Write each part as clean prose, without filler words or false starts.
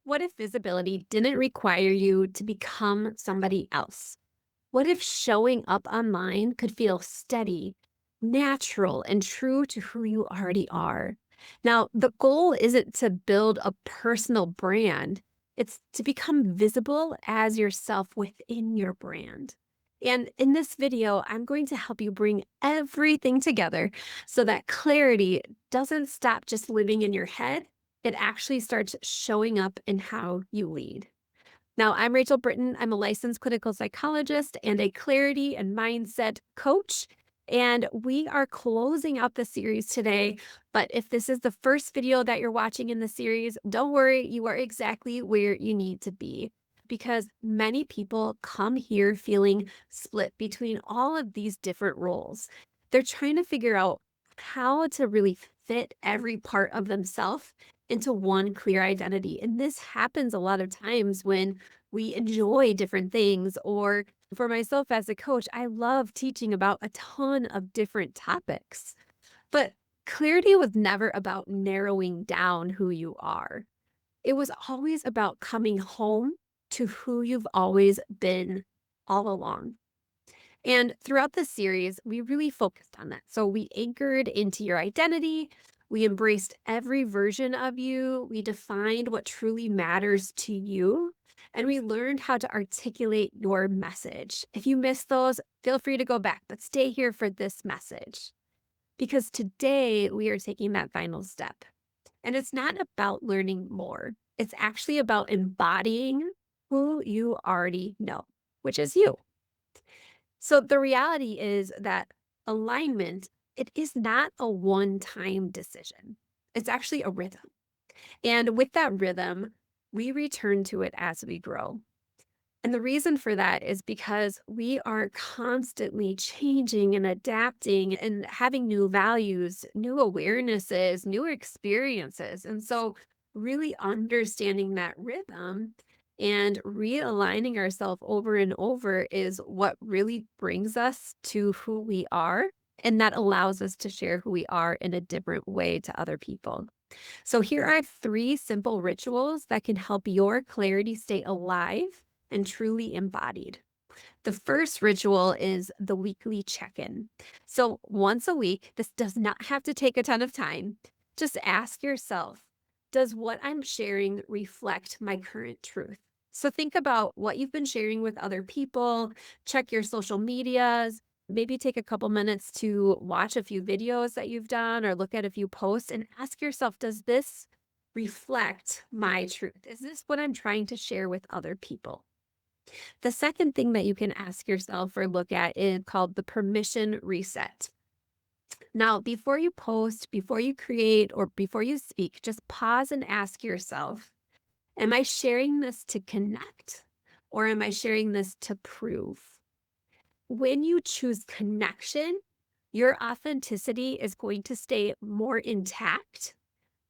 What if visibility didn't require you to become somebody else? What if showing up online could feel steady, natural, and true to who you already are? Now, the goal isn't to build a personal brand, it's to become visible as yourself within your brand. And in this video, I'm going to help you bring everything together so that clarity doesn't stop just living in your head. It actually starts showing up in how you lead. Now, I'm Rachael Britton. I'm a licensed clinical psychologist and a clarity and mindset coach. And we are closing out the series today. But if this is the first video that you're watching in the series, don't worry, you are exactly where you need to be. Because many people come here feeling split between all of these different roles. They're trying to figure out how to really fit every part of themselves into one clear identity. And this happens a lot of times when we enjoy different things. Or for myself as a coach, I love teaching about a ton of different topics. But clarity was never about narrowing down who you are. It was always about coming home to who you've always been all along. And throughout the series, we really focused on that. So we anchored into your identity. We embraced every version of you. We defined what truly matters to you. And we learned how to articulate your message. If you missed those, feel free to go back, but stay here for this message. Because today we are taking that final step. And it's not about learning more, it's actually about embodying who you already know, which is you. So the reality is that alignment, it is not a one-time decision. It's actually a rhythm. And with that rhythm, we return to it as we grow. And the reason for that is because we are constantly changing and adapting and having new values, new awarenesses, new experiences. And so, really understanding that rhythm and realigning ourselves over and over is what really brings us to who we are. And that allows us to share who we are in a different way to other people. So, here are three simple rituals that can help your clarity stay alive and truly embodied. The first ritual is the weekly check in. So, once a week, this does not have to take a ton of time. Just ask yourself, does what I'm sharing reflect my current truth? So, think about what you've been sharing with other people, check your social medias. Maybe take a couple minutes to watch a few videos that you've done or look at a few posts and ask yourself, does this reflect my truth? Is this what I'm trying to share with other people? The second thing that you can ask yourself or look at is called the permission reset. Now, before you post, before you create, or before you speak, just pause and ask yourself, am I sharing this to connect or am I sharing this to prove? When you choose connection, your authenticity is going to stay more intact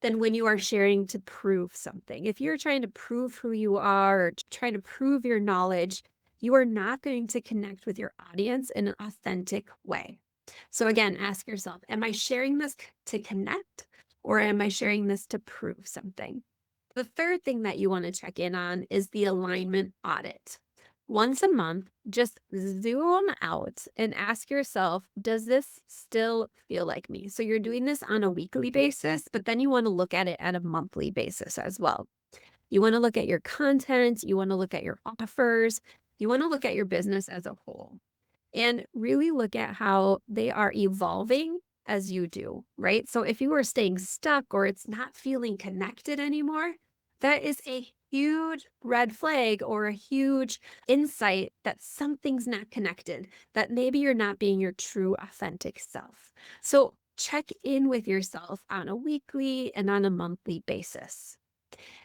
than when you are sharing to prove something. If you're trying to prove who you are or trying to prove your knowledge, you are not going to connect with your audience in an authentic way. So, again, ask yourself, am I sharing this to connect or am I sharing this to prove something? The third thing that you want to check in on is the alignment audit. Once a month, just zoom out and ask yourself, does this still feel like me? So you're doing this on a weekly basis, but then you want to look at it at a monthly basis as well. You want to look at your content, you want to look at your offers, you want to look at your business as a whole and really look at how they are evolving as you do, right? So if you are staying stuck or it's not feeling connected anymore, that is a huge red flag or a huge insight that something's not connected, that maybe you're not being your true authentic self. So check in with yourself on a weekly and on a monthly basis.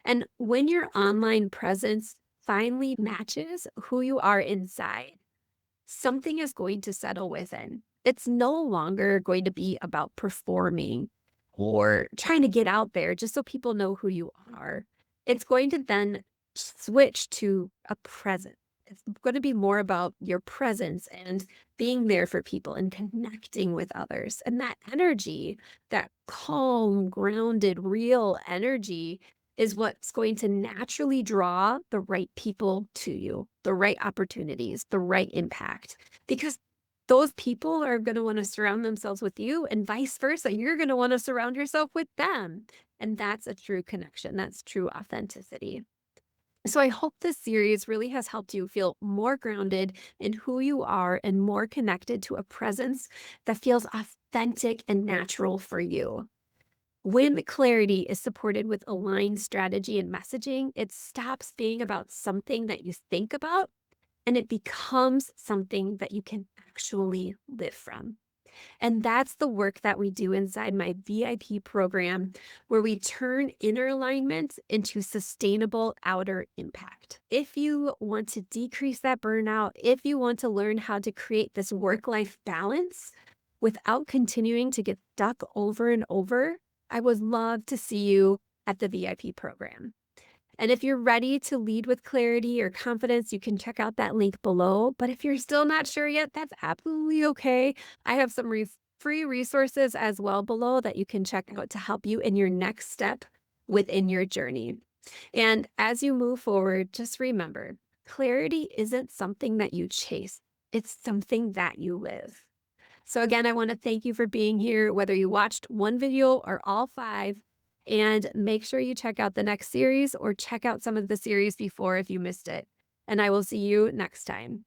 And when your online presence finally matches who you are inside, something is going to settle within. It's no longer going to be about performing or trying to get out there just so people know who you are. It's going to then switch to a presence. It's going to be more about your presence and being there for people and connecting with others. And that energy, that calm, grounded, real energy, is what's going to naturally draw the right people to you, the right opportunities, the right impact. Because those people are going to want to surround themselves with you, and vice versa. You're going to want to surround yourself with them. And that's a true connection. That's true authenticity. So I hope this series really has helped you feel more grounded in who you are and more connected to a presence that feels authentic and natural for you. When clarity is supported with aligned strategy and messaging, it stops being about something that you think about and it becomes something that you can actually live from. And that's the work that we do inside my VIP program, where we inner alignment into sustainable outer impact. If you want to decrease that burnout, if you want to learn how to create this work life balance without continuing to get stuck over and over, I would love to see you at the VIP program. And if you're ready to lead with clarity or confidence, you can check out that link below. But if you're still not sure yet, that's absolutely okay. I have some free resources as well below that you can check out to help you in your next step within your journey. And as you move forward, just remember clarity isn't something that you chase, it's something that you live. So, again, I want to thank you for being here, whether you watched one video or all five. And make sure you check out the next series or check out some of the series before if you missed it. And I will see you next time.